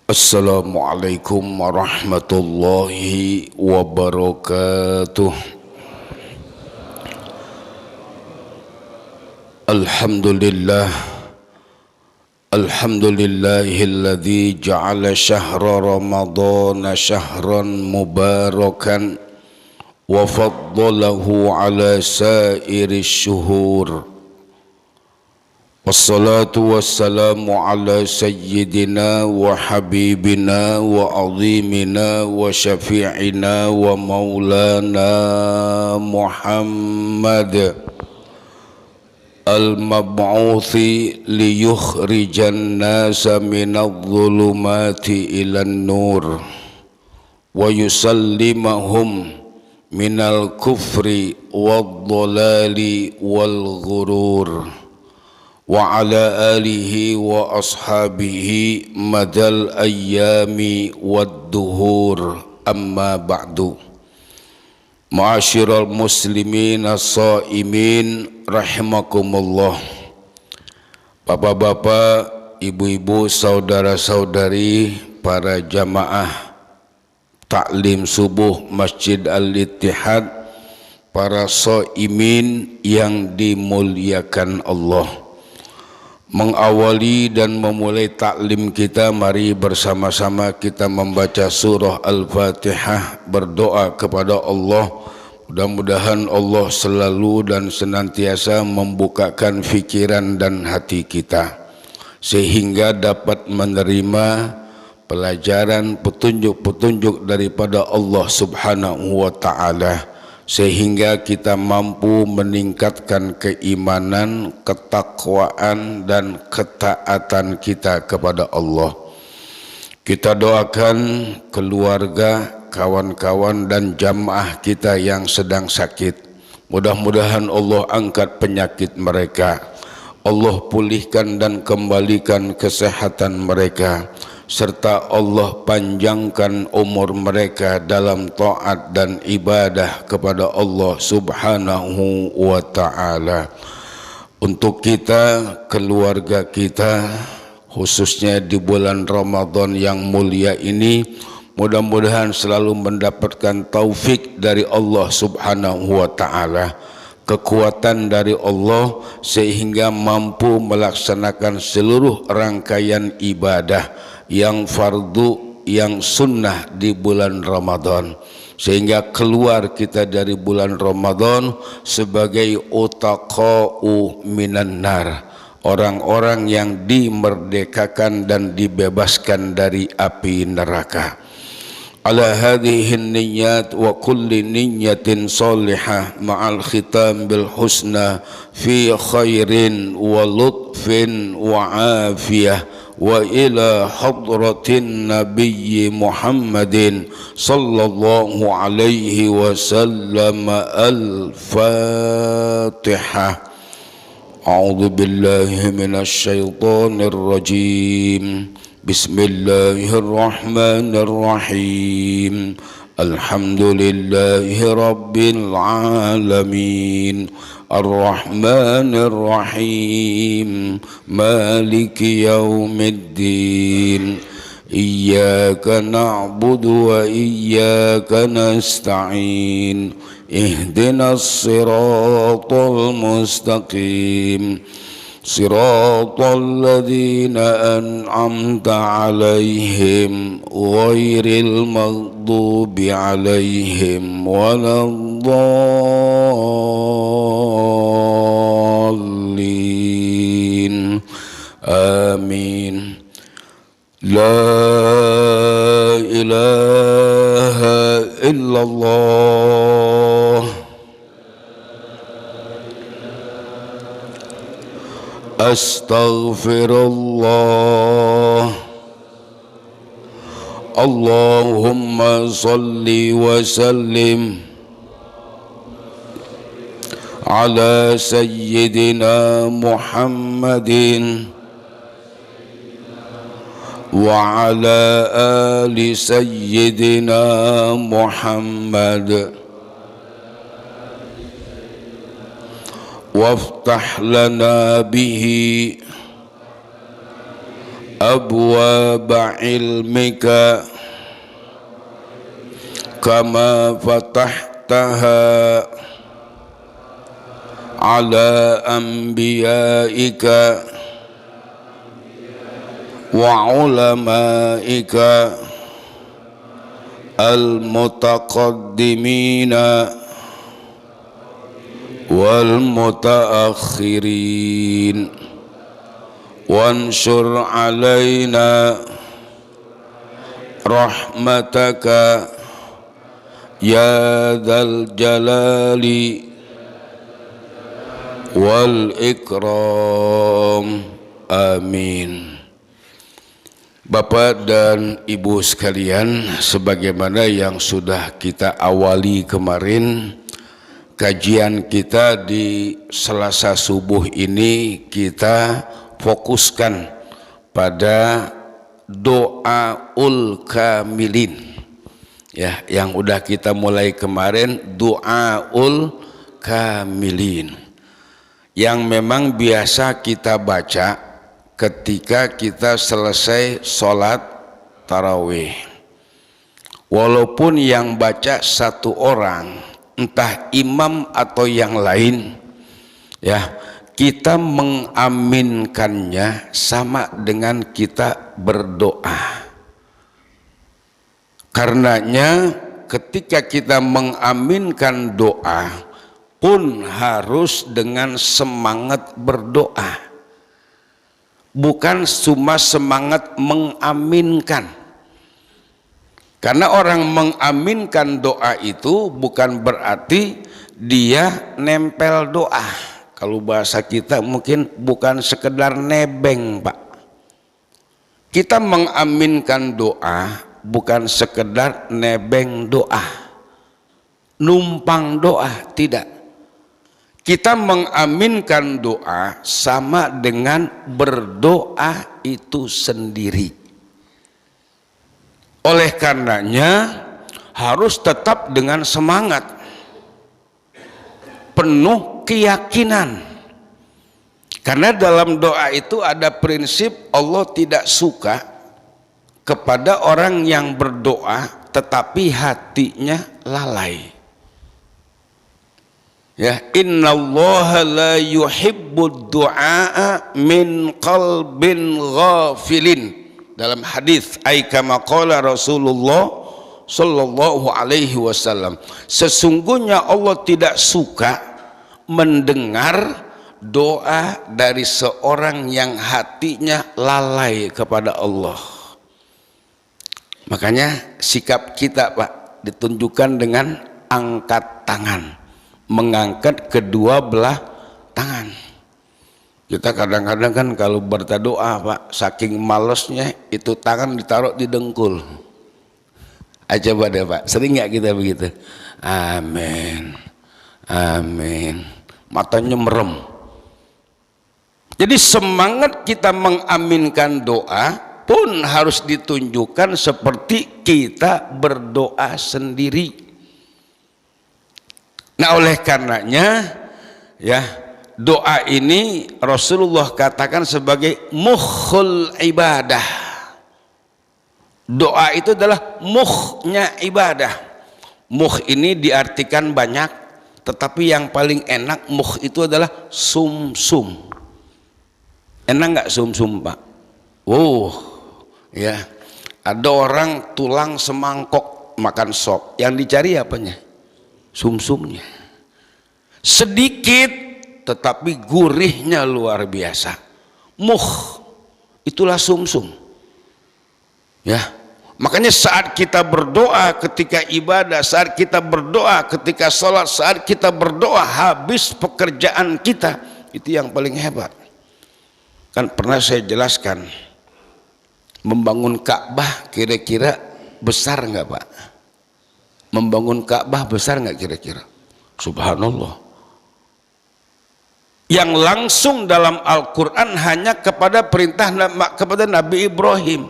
Assalamualaikum warahmatullahi wabarakatuh. Alhamdulillah, alhamdulillahilladzi ja'ala syahra ramadhana syahran mubarakan wa faddalahu ala sairi syuhur. Wassalatu wassalamu ala sayyidina wa habibina wa azimina wa syafi'ina wa maulana Muhammad al-mab'uthi liyukhrijan nasa minadh dhulumati ilan nur wa yusallimahum minal kufri wad dhalali wal ghurur wa ala alihi wa ashabihi madal ayyami wad duhur, amma ba'du. Ma'asyiral muslimin as-shaimin rahimakumullah. Bapak-bapak, ibu-ibu, saudara-saudari, para jamaah taklim subuh Masjid Al-Ittihad, para shaimin yang dimuliakan Allah. Mengawali dan memulai taklim kita, mari bersama-sama kita membaca surah Al-Fatihah, berdoa kepada Allah. Mudah-mudahan Allah selalu dan senantiasa membukakan fikiran dan hati kita sehingga dapat menerima pelajaran petunjuk-petunjuk daripada Allah Subhanahu wa ta'ala, sehingga kita mampu meningkatkan keimanan, ketakwaan dan ketaatan kita kepada Allah. Kita doakan keluarga, kawan-kawan dan jamaah kita yang sedang sakit. Mudah-mudahan Allah angkat penyakit mereka, Allah pulihkan dan kembalikan kesehatan mereka, serta Allah panjangkan umur mereka dalam taat dan ibadah kepada Allah Subhanahu wa ta'ala. Untuk kita, keluarga kita, khususnya di bulan Ramadan yang mulia ini, mudah-mudahan selalu mendapatkan taufik dari Allah Subhanahu wa ta'ala, kekuatan dari Allah, sehingga mampu melaksanakan seluruh rangkaian ibadah yang fardu, yang sunnah di bulan Ramadan, sehingga keluar kita dari bulan Ramadan sebagai utaqa'u minan nar, orang-orang yang dimerdekakan dan dibebaskan dari api neraka. Ala hadhihi niyyat wa kulli niyyatin salihah ma'al khitam bil husna fi khairin wa lutfin wa afiyah wa ila hadratin nabiyyi Muhammadin sallallahu alaihi wasallam. Al-Fatihah. A'udzu billahi minasy syaithanir rajim. Bismillahirrahmanirrahim. Alhamdulillahi rabbil alamin. Ar-Rahmanir Rahim. Maliki yaumiddin. Iyyaka na'budu wa iyyaka nasta'in. Ihdinas siratal mustaqim. Siratal ladzina an'amta 'alaihim ghairil maghdubi 'alaihim waladdallin. Amin. La ilaha illallah. Astaghfirullah. Allahumma salli wa sallim ala sayyidina Muhammadin wa ala ali sayyidina Muhammad. Waftah lana bihi أبواب علمك كما فتحتها على أنبيائك وعلمائك المتقدمين والمتأخرين وانشر علينا رحمتك يا ذا الجلال والإكرام آمين. Bapak dan Ibu sekalian, sebagaimana yang sudah kita awali kemarin, kajian kita di Selasa subuh ini kita fokuskan pada doaul kamilin. Ya, yang udah kita mulai kemarin doaul kamilin. Yang memang biasa kita baca ketika kita selesai sholat tarawih. Walaupun yang baca satu orang, entah imam atau yang lain, ya, kita mengaminkannya sama dengan kita berdoa. Karenanya ketika kita mengaminkan doa pun harus dengan semangat berdoa. Bukan cuma semangat mengaminkan. Karena orang mengaminkan doa itu bukan berarti dia nempel doa. Kalau bahasa kita mungkin bukan sekedar nebeng, Pak. Kita mengaminkan doa bukan sekedar nebeng doa, numpang doa, tidak. Kita mengaminkan doa sama dengan berdoa itu sendiri. Oleh karenanya harus tetap dengan semangat, penuh keyakinan. Karena dalam doa itu ada prinsip Allah tidak suka kepada orang yang berdoa tetapi hatinya lalai. Ya, innallaha la yuhibbud du'a min qalbin ghafilin. Dalam hadis kama qala Rasulullah sallallahu alaihi wasallam, sesungguhnya Allah tidak suka mendengar doa dari seorang yang hatinya lalai kepada Allah. Makanya sikap kita, Pak, ditunjukkan dengan angkat tangan, mengangkat kedua belah tangan. Kita kadang-kadang kan kalau berdoa, Pak, saking malesnya itu tangan ditaruh di dengkul aja pada, Pak. Sering nggak kita begitu? Amin, amin, matanya merem. Jadi semangat kita mengaminkan doa pun harus ditunjukkan seperti kita berdoa sendiri. Nah, oleh karenanya ya, doa ini Rasulullah katakan sebagai mukhul ibadah. Doa itu adalah mukhnya ibadah. Mukh ini diartikan banyak, tetapi yang paling enak mukh itu adalah sumsum. Enak nggak sumsum, Pak? Ya, ada orang tulang semangkok makan sop, yang dicari apanya? Sumsumnya. Sedikit tetapi gurihnya luar biasa. Mukh itulah sumsum. Ya, makanya saat kita berdoa ketika ibadah, saat kita berdoa ketika sholat, saat kita berdoa habis pekerjaan kita, itu yang paling hebat. Kan pernah saya jelaskan, membangun Ka'bah kira-kira besar nggak, Pak? Membangun Ka'bah besar nggak kira-kira? Subhanallah. Yang langsung dalam Al-Quran hanya kepada perintah kepada Nabi Ibrahim,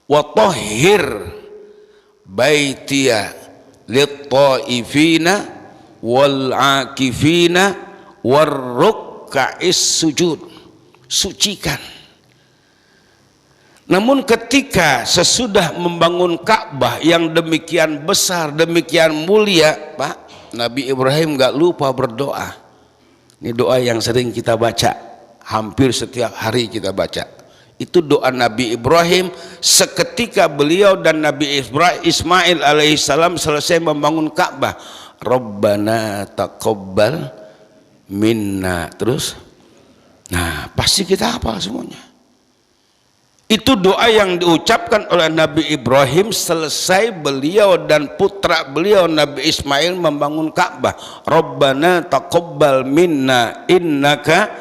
wa tahhir baitiya lit-taifina wal akifina war rukka'is sujud. Sucikan Namun ketika sesudah membangun Ka'bah yang demikian besar, demikian mulia, Pak, Nabi Ibrahim gak lupa berdoa. Ini doa yang sering kita baca, hampir setiap hari kita baca. Itu doa Nabi Ibrahim seketika beliau dan Nabi Ismail alaihissalam selesai membangun Ka'bah. Rabbana taqabbal minna. Terus, nah pasti kita hafal semuanya. Itu doa yang diucapkan oleh Nabi Ibrahim selesai beliau dan putra beliau Nabi Ismail membangun Ka'bah. Rabbana taqabbal minna innaka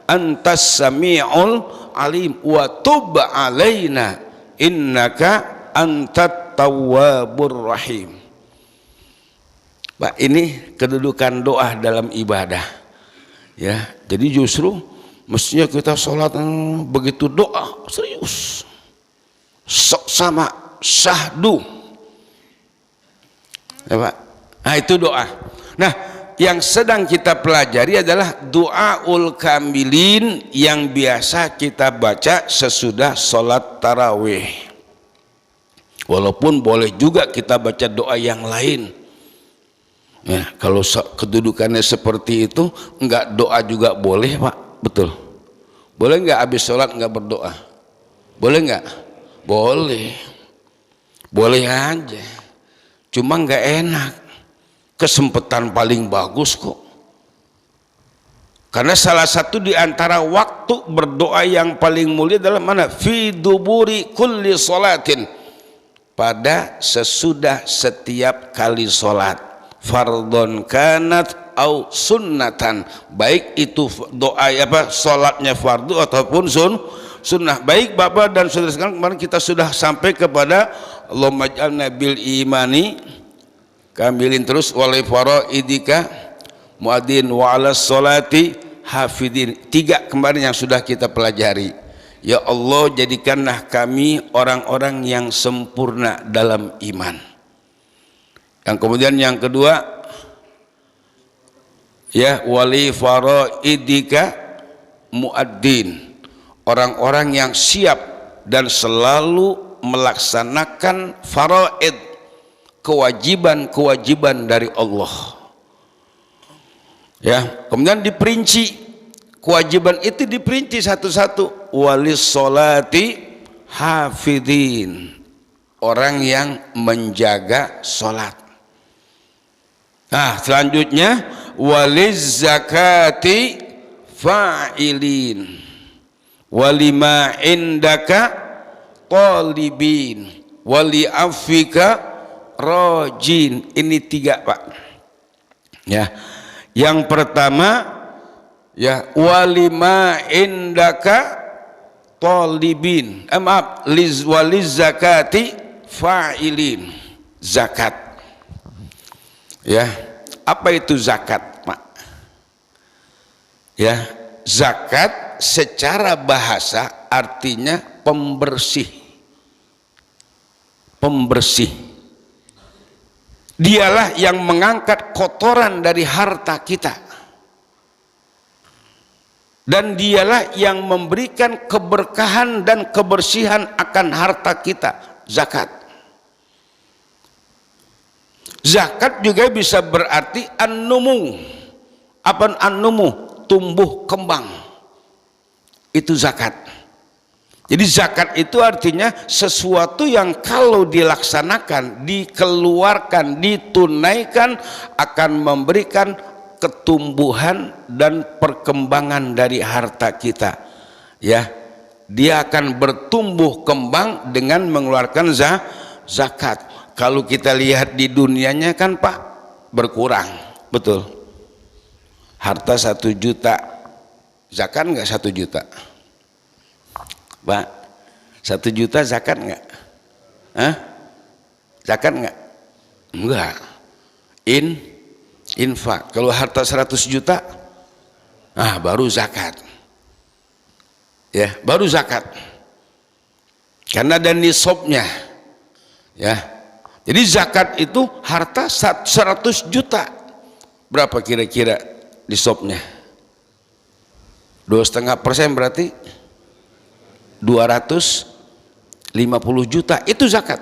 antas sami'ul alim wa tub alaina innaka antat tawwabur rahim. Pak, ini kedudukan doa dalam ibadah. Ya, jadi justru mestinya kita sholat begitu doa serius, sok sama syahdu, ya Pak. Nah itu doa. Nah yang sedang kita pelajari adalah doaul kamilin yang biasa kita baca sesudah sholat tarawih. Walaupun boleh juga kita baca doa yang lain. Ya, kalau kedudukannya seperti itu, enggak doa juga boleh Pak. Betul. Boleh nggak habis sholat nggak berdoa? Boleh nggak? Boleh. Boleh aja. Cuma nggak enak. Kesempatan paling bagus kok. Karena salah satu di antara waktu berdoa yang paling mulia adalah mana? Fi duburi kulli sholatin. Pada sesudah setiap kali sholat. Fardhon kanat au sunnatan, baik itu doa apa salatnya fardu ataupun sunnah. Baik Bapak dan Saudara sekalian, kemarin kita sudah sampai kepada Allahumma ij'alna bil imani kamilin, terus wali faraidika muadzin wa ala sholati hafidin. 3 kemarin yang sudah kita pelajari. Ya Allah, jadikanlah kami orang-orang yang sempurna dalam iman. Yang kemudian yang kedua, ya wali faraidika muadzin, orang-orang yang siap dan selalu melaksanakan faraid, kewajiban-kewajiban dari Allah. Ya, kemudian diperinci kewajiban itu, diperinci satu-satu. Walis sholati hafidin, orang yang menjaga sholat. Nah selanjutnya waliz zakati fa'ilin walima indaka talibin wali afika rajin. Ini 3 Pak. Ya, yang pertama ya walima indaka talibin, maaf, waliz zakati fa'ilin, zakat. Ya, apa itu zakat Pak? Ya, zakat secara bahasa artinya pembersih. Pembersih. Dialah yang mengangkat kotoran dari harta kita. Dan dialah yang memberikan keberkahan dan kebersihan akan harta kita, zakat. Zakat juga bisa berarti an-numu. Apa an-numu? Tumbuh kembang. Itu zakat. Jadi zakat itu artinya sesuatu yang kalau dilaksanakan, dikeluarkan, ditunaikan akan memberikan ketumbuhan dan perkembangan dari harta kita. Ya, dia akan bertumbuh kembang dengan mengeluarkan zakat. Kalau kita lihat di dunianya kan Pak, berkurang, betul. Harta 1 juta, zakat nggak 1 juta? Pak, 1 juta zakat nggak? Hah? Zakat nggak? Enggak. Infak. Kalau harta 100 juta, baru zakat. Ya, baru zakat. Karena ada nisabnya. Ya. Jadi zakat itu harta 100 juta. Berapa kira-kira nisabnya? 2,5% berarti 200 50 juta itu zakat.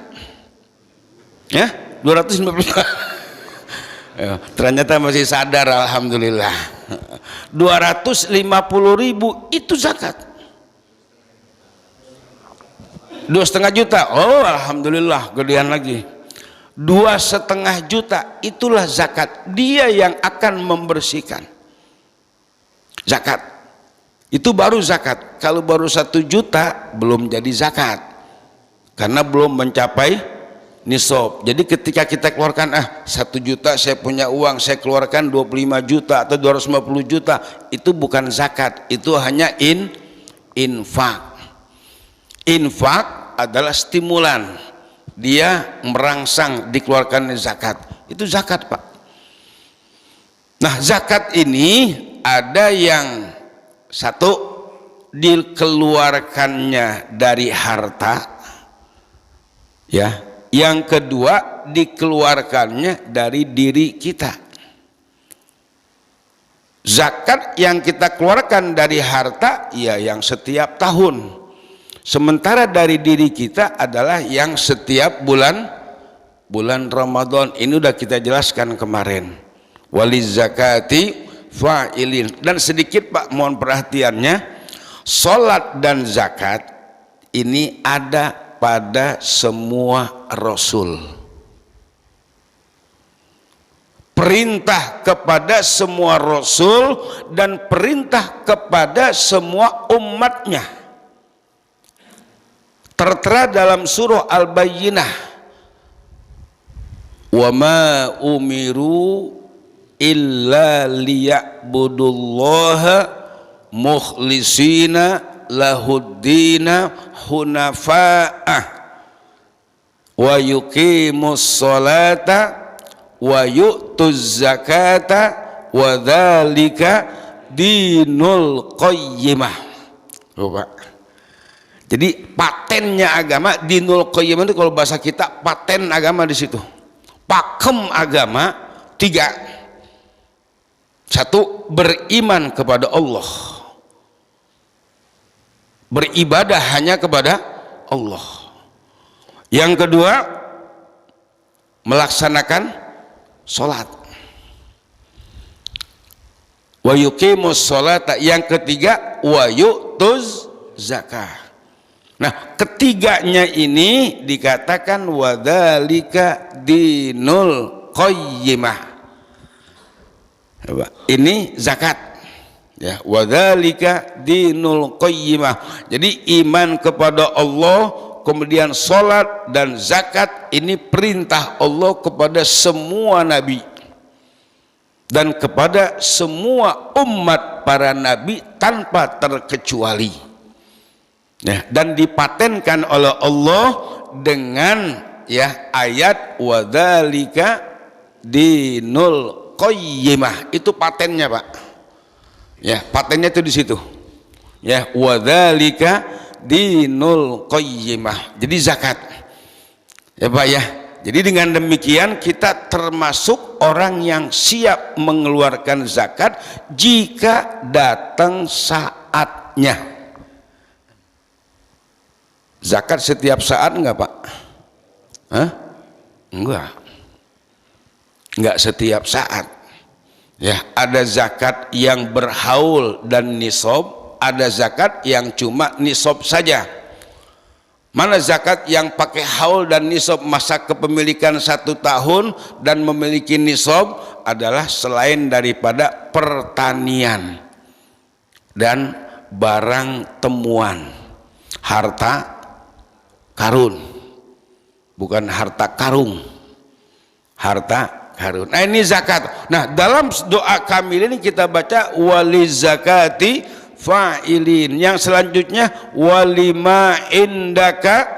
Ya, 250 juta. Ternyata masih sadar, alhamdulillah. 250.000 itu zakat. 2,5 juta, oh alhamdulillah, gedean lagi. 2,5 juta itulah zakat. Dia yang akan membersihkan. Zakat itu baru zakat. Kalau baru 1 juta belum jadi zakat, karena belum mencapai nisab. Jadi ketika kita keluarkan 1 juta, saya punya uang, saya keluarkan 25 juta atau 250 juta, itu bukan zakat, itu hanya infak. Infak adalah stimulan, dia merangsang dikeluarkan zakat, itu zakat, Pak. Nah, zakat ini ada yang satu dikeluarkannya dari harta, ya. Yang kedua dikeluarkannya dari diri kita. Zakat yang kita keluarkan dari harta ya yang setiap tahun, sementara dari diri kita adalah yang setiap bulan Ramadan. Ini udah kita jelaskan kemarin. Waliz zakati fa'ilin. Dan sedikit Pak, mohon perhatiannya, salat dan zakat ini ada pada semua rasul. Perintah kepada semua rasul dan perintah kepada semua umatnya. Tertera dalam surah Al-Bayyinah. Wa ma umiru illa liya'budullaha mukhlisina lahuddina hunafa'ah wa yuqimus sholata wa yu'tuz zakata wa dzalika dinul qayyimah. Pak. Jadi patennya agama, dinul qayyimah itu kalau bahasa kita paten agama di situ. Pakem agama 3. 1, beriman kepada Allah. Beribadah hanya kepada Allah. Yang kedua, melaksanakan sholat. Wa yuqimus sholata. Yang ketiga, wa yu'tuz zakah. Nah, ketiganya ini dikatakan wa dzalika dinul qayyimah. Ini zakat. Ya, wadzalika dinul qayyimah. Jadi iman kepada Allah, kemudian salat dan zakat, ini perintah Allah kepada semua nabi dan kepada semua umat para nabi tanpa terkecuali. Ya, dan dipatenkan oleh Allah dengan ya ayat wadzalika dinul qayyimah. Itu patennya, Pak. Ya, patennya itu di situ. Ya, wadzalika dinul qayyimah. Jadi zakat. Ya, Pak ya. Jadi dengan demikian kita termasuk orang yang siap mengeluarkan zakat jika datang saatnya. Zakat setiap saat enggak, Pak? Hah? Enggak. Enggak setiap saat. Ya, ada zakat yang berhaul dan nisab, ada zakat yang cuma nisab saja. Mana zakat yang pakai haul dan nisab, masa kepemilikan 1 tahun dan memiliki nisab adalah selain daripada pertanian dan barang temuan, harta karun, bukan harta karung, harta karun. Nah, ini zakat. Nah, dalam doa kamil ini kita baca waliz zakati fa'ilin. Yang selanjutnya walima indaka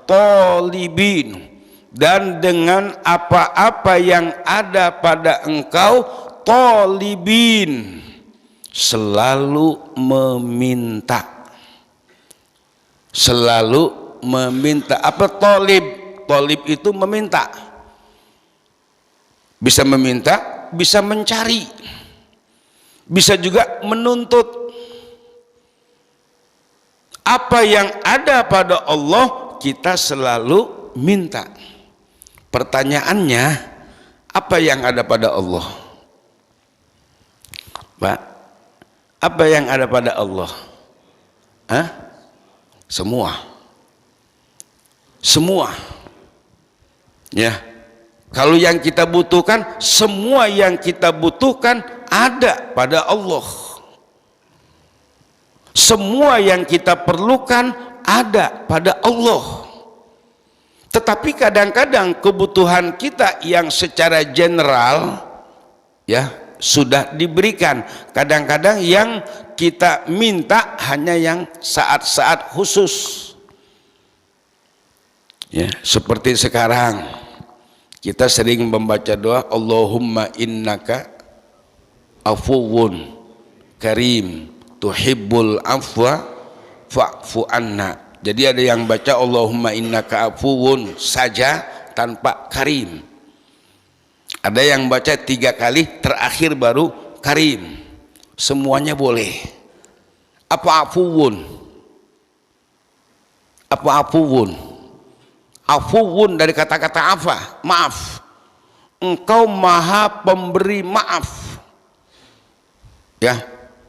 talibin. Dan dengan apa-apa yang ada pada engkau talibin, selalu meminta. Selalu meminta. Apa talib? Talib itu meminta. Bisa meminta, bisa mencari, bisa juga menuntut. Apa yang ada pada Allah kita selalu minta. Pertanyaannya, apa yang ada pada Allah? Pak, apa yang ada pada Allah? Hah? Semua. Semua. Ya. Kalau yang kita butuhkan, semua yang kita butuhkan ada pada Allah. Semua yang kita perlukan ada pada Allah. Tetapi kadang-kadang kebutuhan kita yang secara general ya sudah diberikan. Kadang-kadang yang kita minta hanya yang saat-saat khusus. Ya, seperti sekarang kita sering membaca doa Allahumma innaka afuwun karim tuhibbul afwa fa'fu anna. Jadi ada yang baca Allahumma innaka afuwun saja tanpa karim. Ada yang baca 3 kali terakhir baru karim. Semuanya boleh. Apa afuwun? Apa afuwun? Afuwun dari kata-kata afa, maaf. Engkau maha pemberi maaf. Ya.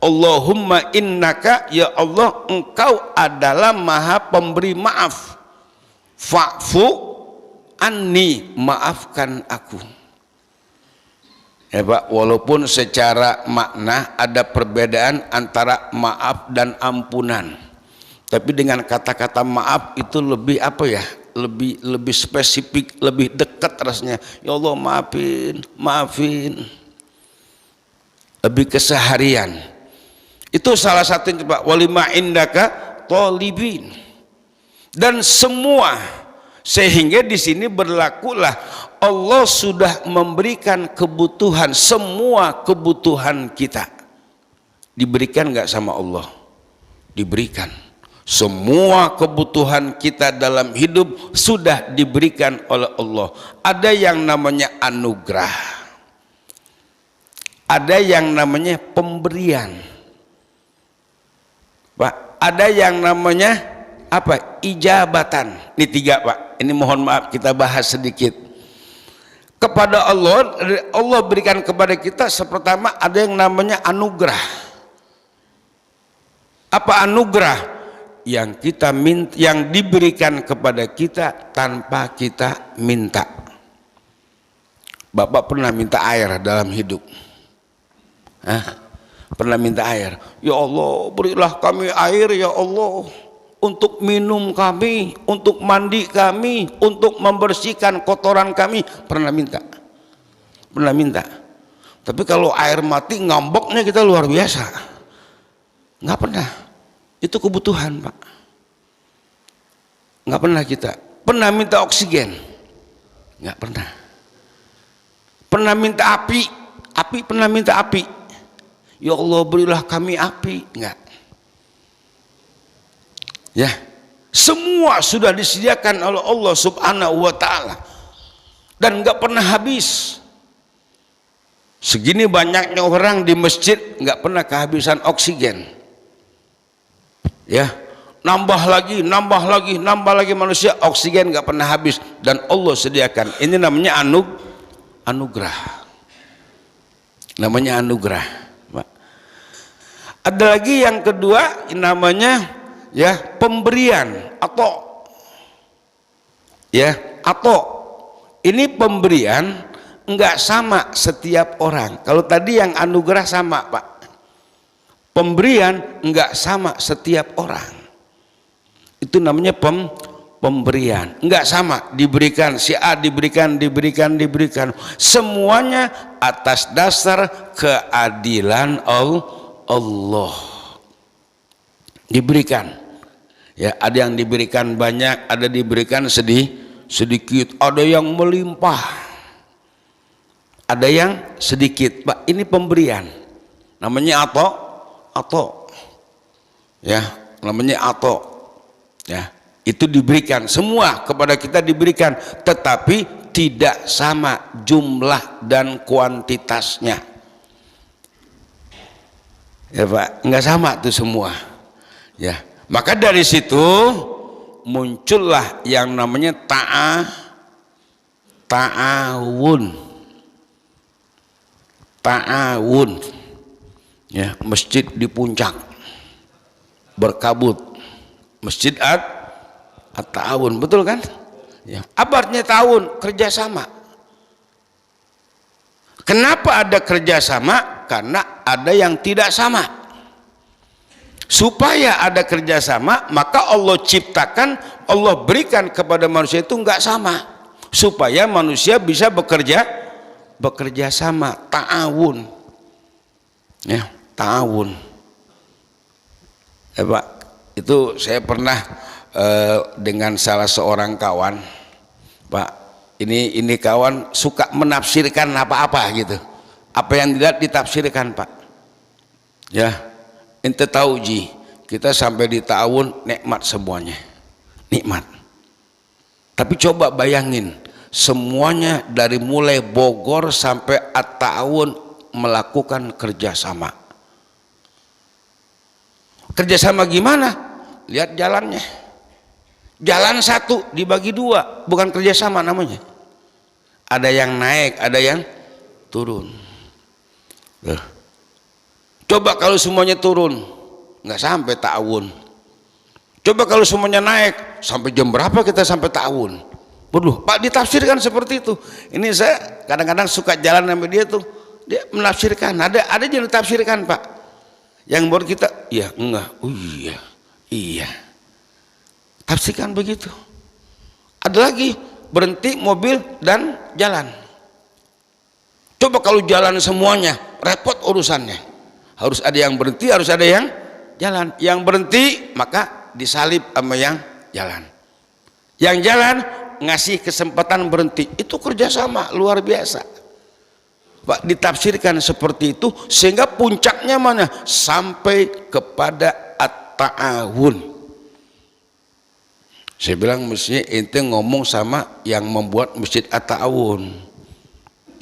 Allahumma innaka, ya Allah engkau adalah maha pemberi maaf. Fa'fu anni, maafkan aku. Ya Pak, walaupun secara makna ada perbedaan antara maaf dan ampunan, tapi dengan kata-kata maaf itu lebih apa ya, lebih spesifik, lebih dekat rasanya. Ya Allah maafin, maafin, lebih keseharian. Itu salah satunya Pak, walima indaka tolibin. Dan semua, sehingga di sini berlakulah Allah sudah memberikan kebutuhan, semua kebutuhan kita. Diberikan nggak sama Allah? Diberikan. Semua kebutuhan kita dalam hidup sudah diberikan oleh Allah. Ada yang namanya anugerah, ada yang namanya pemberian. Pak, ada yang namanya apa? Ijabatan. Ini 3 Pak. Ini mohon maaf kita bahas sedikit. Kepada Allah, Allah berikan kepada kita pertama ada yang namanya anugerah. Apa anugerah? Yang kita minta, yang diberikan kepada kita tanpa kita minta. Bapak pernah minta air dalam hidup? Hah? Pernah minta air? Ya Allah berilah kami air ya Allah, untuk minum kami, untuk mandi kami, untuk membersihkan kotoran kami. Pernah minta? Pernah minta. Tapi kalau air mati ngamboknya kita luar biasa. Nggak pernah. Itu kebutuhan Pak. Nggak pernah kita. Pernah minta oksigen? Nggak pernah. Pernah minta api? Api pernah minta api? Ya Allah berilah kami api. Enggak. Ya, semua sudah disediakan oleh Allah subhanahu wa ta'ala dan enggak pernah habis. Segini banyaknya orang di masjid enggak pernah kehabisan oksigen. Ya, nambah lagi, nambah lagi, nambah lagi manusia, oksigen enggak pernah habis dan Allah sediakan. Ini namanya anugerah. Namanya anugerah. Ada lagi yang kedua namanya ya pemberian atau ya atau ini pemberian enggak sama setiap orang. Kalau tadi yang anugerah sama Pak, pemberian enggak sama setiap orang. Itu namanya pemberian enggak sama, diberikan si A diberikan semuanya atas dasar keadilan Allah diberikan. Ya, ada yang diberikan banyak, ada diberikan sedikit, ada yang melimpah, ada yang sedikit. Pak, ini pemberian. Namanya atau ya, namanya atau ya, itu diberikan semua kepada kita diberikan, tetapi tidak sama jumlah dan kuantitasnya. Ya Pak, nggak sama tuh semua. Ya, maka dari situ muncullah yang namanya ta'awun. Ya, masjid di puncak berkabut, masjid at-ta'awun, betul kan? Ya. Apa artinya ta'awun? Kerjasama. Kenapa ada kerjasama? Karena ada yang tidak sama. Supaya ada kerjasama, maka Allah ciptakan, Allah berikan kepada manusia itu enggak sama, supaya manusia bisa bekerja sama, ta'awun. Ya, ta'awun. Pak, itu saya pernah dengan salah seorang kawan, Pak, ini kawan suka menafsirkan apa-apa gitu, apa yang tidak ditafsirkan, Pak. Ya, ente tahu Ji, kita sampai di ta'awun nikmat semuanya, nikmat. Tapi coba bayangin, semuanya dari mulai Bogor sampai at-ta'awun melakukan kerjasama. Kerjasama gimana? Lihat jalannya. Jalan satu dibagi dua, bukan kerjasama namanya. Ada yang naik, ada yang turun. Coba kalau semuanya turun, nggak sampai ta'awun. Coba kalau semuanya naik, sampai jam berapa kita sampai ta'awun? Waduh, Pak, ditafsirkan seperti itu. Ini saya kadang-kadang suka jalan sama dia tuh, dia menafsirkan. Ada yang ditafsirkan, Pak. Yang buat kita, iya, enggak, oh iya. Tafsirkan begitu. Ada lagi, berhenti mobil dan jalan. Coba kalau jalan semuanya, repot urusannya. Harus ada yang berhenti, harus ada yang jalan. Yang berhenti, maka disalib sama yang jalan. Yang jalan, ngasih kesempatan berhenti. Itu kerjasama luar biasa, Pak. Ditafsirkan seperti itu sehingga puncaknya mana? Sampai kepada at-ta'awun. Saya bilang mestinya ente ngomong sama yang membuat masjid at-ta'awun,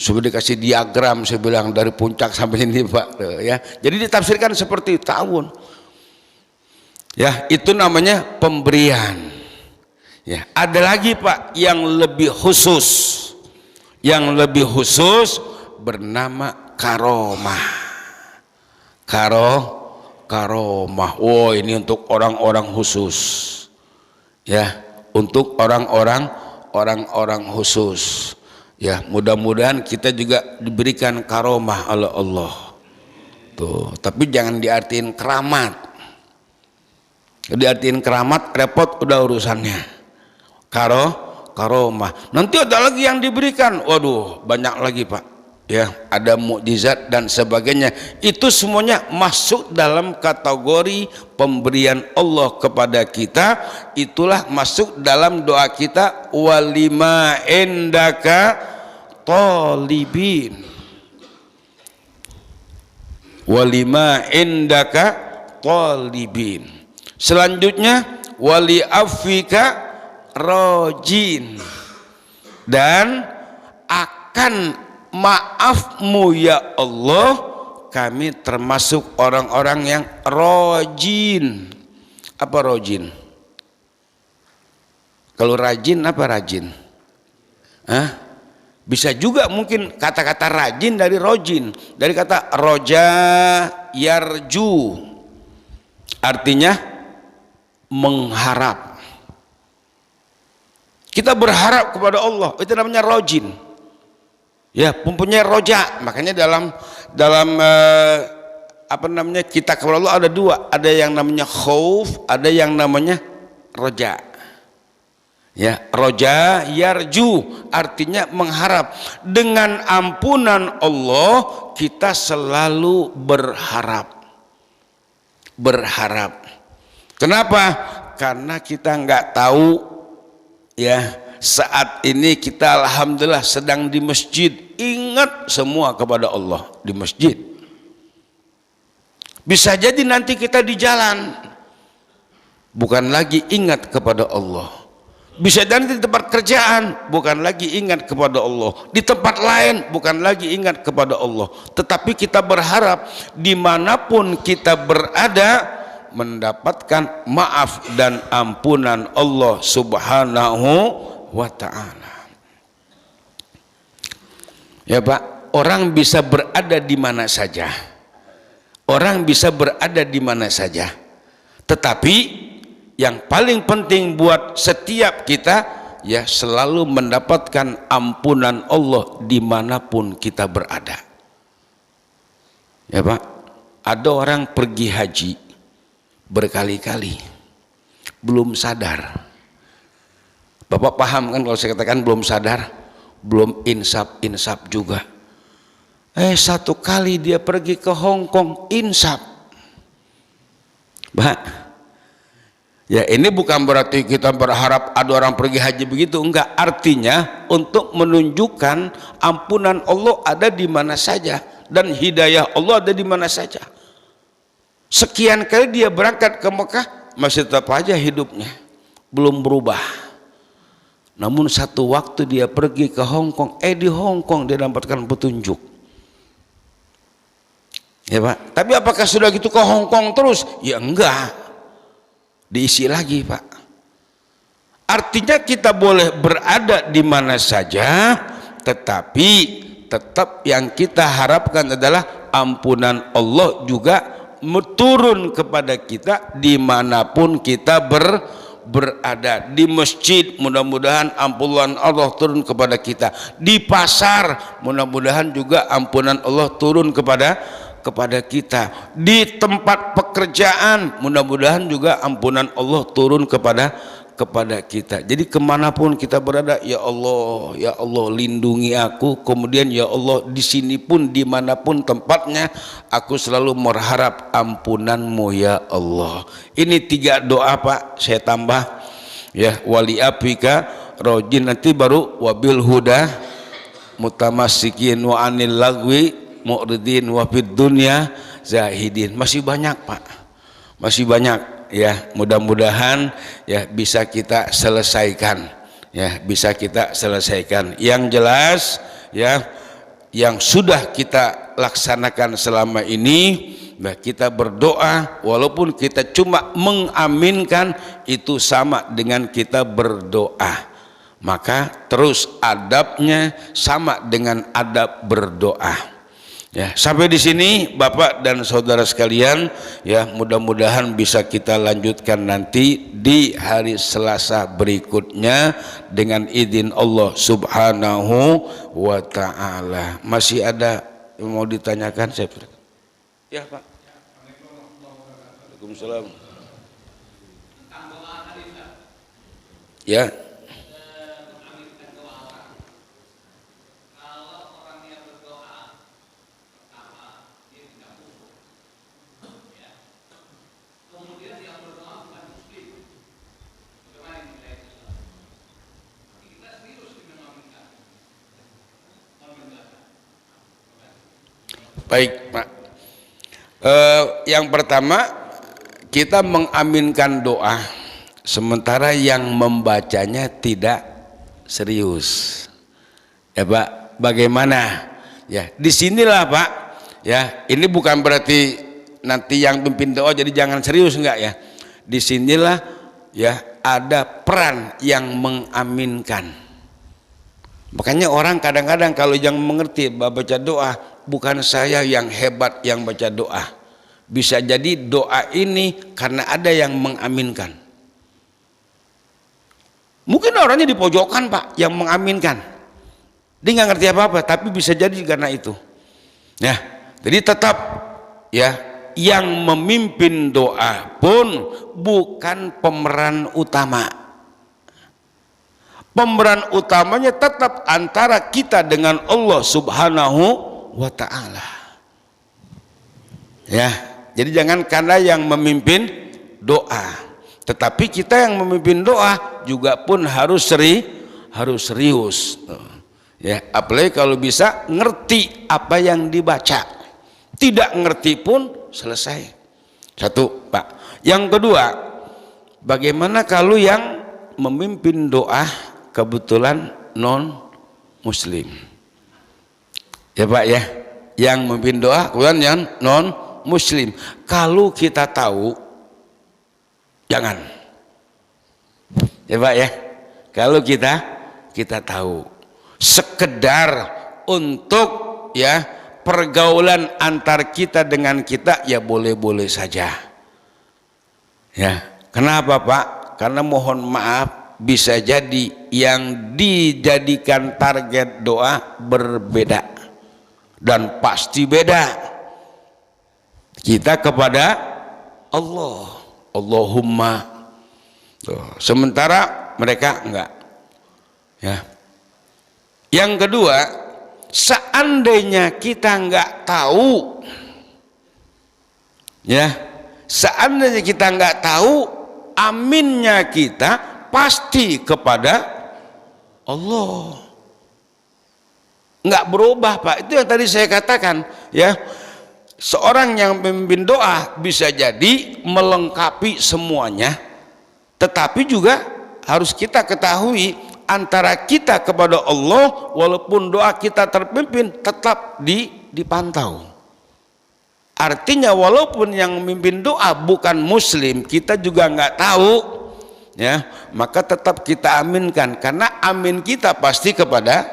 sudah dikasih diagram, saya bilang dari puncak sampai ini, Pak. Ya, jadi ditafsirkan seperti ta'awun. Ya, itu namanya pemberian. Ya, ada lagi, Pak, yang lebih khusus. Yang lebih khusus bernama karomah. Karomah. Oh, ini untuk orang-orang khusus. Ya, untuk orang-orang khusus. Ya, mudah-mudahan kita juga diberikan karomah oleh Allah. Tuh, tapi jangan diartiin keramat. Diartiin keramat repot udah urusannya. Karomah. Nanti ada lagi yang diberikan. Waduh, banyak lagi, Pak. Ya, ada mukjizat dan sebagainya. Itu semuanya masuk dalam kategori pemberian Allah kepada kita. Itulah masuk dalam doa kita, walima indaka talibin. Walima indaka talibin. Selanjutnya, wali afika rojin, dan akan maafmu ya Allah kami termasuk orang-orang yang rojin. Apa rojin? Kalau rajin apa rajin? Bisa juga mungkin kata-kata rajin dari rojin, dari kata roja yarju, artinya mengharap. Kita berharap kepada Allah, itu namanya rojin. Ya, mempunyai roja. Makanya dalam apa namanya, kita kepada Allah ada dua, ada yang namanya khauf, ada yang namanya roja. Ya, roja yarju artinya mengharap. Dengan ampunan Allah kita selalu berharap. Kenapa? Karena kita nggak tahu. Ya, saat ini kita alhamdulillah sedang di masjid, ingat semua kepada Allah di masjid. Bisa jadi nanti kita di jalan, bukan lagi ingat kepada Allah. Bisa jadi di tempat kerjaan, bukan lagi ingat kepada Allah. Di tempat lain, bukan lagi ingat kepada Allah. Tetapi kita berharap dimanapun kita berada, mendapatkan maaf dan ampunan Allah Subhanahu wa ta'ala. Ya Pak, orang bisa berada di mana saja. Orang bisa berada di mana saja. Tetapi yang paling penting buat setiap kita, ya selalu mendapatkan ampunan Allah dimanapun kita berada. Ya Pak, ada orang pergi haji berkali-kali belum sadar. Bapak paham kan kalau saya katakan belum sadar, belum insaf juga. Satu kali dia pergi ke Hong Kong insaf. Pak, ya ini bukan berarti kita berharap ada orang pergi haji begitu, enggak. Artinya untuk menunjukkan ampunan Allah ada di mana saja dan hidayah Allah ada di mana saja. Sekian kali dia berangkat ke Mekah masih tetap aja hidupnya belum berubah. Namun satu waktu dia pergi ke Hong Kong, di Hong Kong dia dapatkan petunjuk. Ya Pak, tapi apakah sudah gitu ke Hong Kong terus? Ya enggak, diisi lagi Pak. Artinya kita boleh berada di mana saja, tetapi tetap yang kita harapkan adalah ampunan Allah juga turun kepada kita dimanapun kita berada. Di masjid mudah-mudahan ampunan Allah turun kepada kita. Di pasar mudah-mudahan juga ampunan Allah turun kepada kita. Di tempat pekerjaan mudah-mudahan juga ampunan Allah turun kepada kita. Jadi kemanapun kita berada, ya Allah lindungi aku. Kemudian ya Allah di sini pun dimanapun tempatnya aku selalu berharap ampunanmu ya Allah. Ini 3 doa Pak, saya tambah ya, wali apika rojin, nanti baru wabil huda mutamassikin wa anil lagwi mu'ridin wa fid dunya zahidin. Masih banyak Pak, masih banyak ya, mudah-mudahan ya bisa kita selesaikan, ya bisa kita selesaikan. Yang jelas ya, yang sudah kita laksanakan selama ini, nah kita berdoa walaupun kita cuma mengaminkan itu sama dengan kita berdoa. Maka terus adabnya sama dengan adab berdoa. Ya, sampai di sini Bapak dan saudara sekalian, ya mudah-mudahan bisa kita lanjutkan nanti di hari Selasa berikutnya dengan izin Allah Subhanahu wa ta'ala. Masih ada yang mau ditanyakan? Saya ya Pak. Waalaikumsalam. Ya. Baik Pak, yang pertama kita mengaminkan doa sementara yang membacanya tidak serius. Ya Pak, bagaimana? Ya disinilah Pak, ya ini bukan berarti nanti yang pimpin doa jadi jangan serius, enggak ya. Disinilah ya ada peran yang mengaminkan. Makanya orang kadang-kadang kalau yang mengerti baca doa, bukan saya yang hebat yang baca doa, bisa jadi doa ini karena ada yang mengaminkan. Mungkin orangnya di pojokan Pak yang mengaminkan, dia nggak ngerti apa-apa, tapi bisa jadi karena itu. Ya, jadi tetap ya yang memimpin doa pun bukan pemeran utama. Pemeran utamanya tetap antara kita dengan Allah Subhanahu wa ta'ala. Ya, jadi jangan karena yang memimpin doa, tetapi kita yang memimpin doa juga pun harus serius. Ya, apalagi kalau bisa ngerti apa yang dibaca. Tidak ngerti pun selesai. Satu Pak. Yang kedua, bagaimana kalau yang memimpin doa kebetulan non muslim? Ya Pak ya, yang memimpin doa kebetulan yang non muslim. Kalau kita tahu Jangan. Ya Pak ya. Kalau kita tahu sekedar untuk ya pergaulan antar kita dengan kita ya boleh-boleh saja. Ya, kenapa Pak? Karena mohon maaf bisa jadi yang dijadikan target doa berbeda dan pasti beda. Kita kepada Allah, Allahumma. Sementara mereka enggak. Ya. Yang kedua, seandainya kita enggak tahu, ya, seandainya kita enggak tahu, aminnya kita pasti kepada Allah. Enggak berubah Pak. Itu yang tadi saya katakan, ya. Seorang yang memimpin doa bisa jadi melengkapi semuanya, tetapi juga harus kita ketahui antara kita kepada Allah, walaupun doa kita terpimpin tetap dipantau. Artinya walaupun yang memimpin doa bukan muslim, kita juga nggak tahu, ya, maka tetap kita aminkan karena amin kita pasti kepada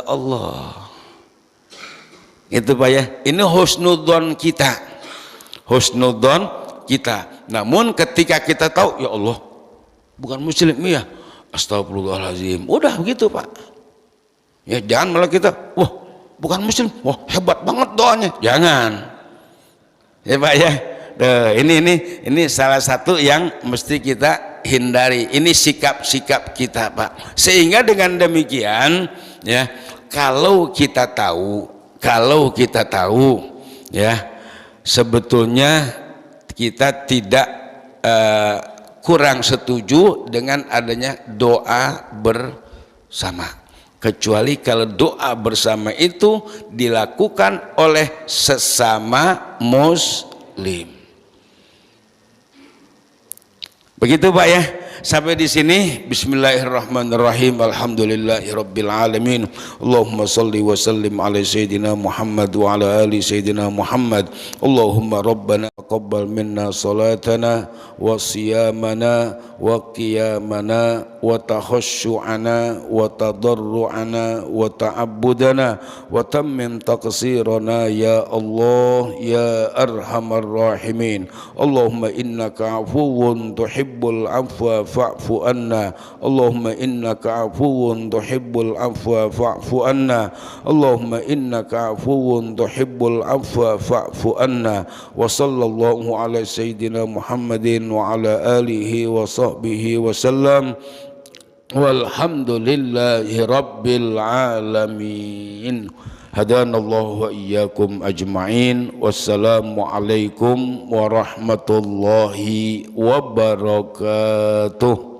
Allah. Itu Pak ya, ini husnudzon kita, husnudzon kita. Namun ketika kita tahu ya Allah bukan muslim, ya astagfirullahaladzim, udah begitu Pak ya. Jangan malah kita wah bukan muslim, wah hebat banget doanya, jangan ya Pak ya. Ini salah satu yang mesti kita hindari. Ini sikap-sikap kita Pak, sehingga dengan demikian ya, kalau kita tahu ya, sebetulnya kita tidak kurang setuju dengan adanya doa bersama, kecuali kalau doa bersama itu dilakukan oleh sesama muslim. Begitu Pak ya. Sampai di sini. Bismillahirrahmanirrahim. Alhamdulillahirabbil alamin. Allahumma shalli wa sallim ala sayyidina Muhammad wa ala ali sayyidina Muhammad. Allahumma rabbana taqabbal minna salatana wa siyamana wa qiyamana wa takhashu'ana wa tadarru'ana wa ta'abbudana wa tammim taqsirana ya Allah ya arhamar rahimin. Allahumma innaka afuwun tuhibbul afwa fa'fu anna. Allahumma innaka afuwun tuhibbul afwa fa'fu anna. Allahumma innaka afuwun tuhibbul afwa fa'fu anna. Wa sallallahu ala sayyidina Muhammadin wa ala alihi wa sahbihi wa sallam. Walhamdulillahi rabbil alamin. Hadanallahu wa iyyakum ajma'in. Wassalamualaikum warahmatullahi wabarakatuh.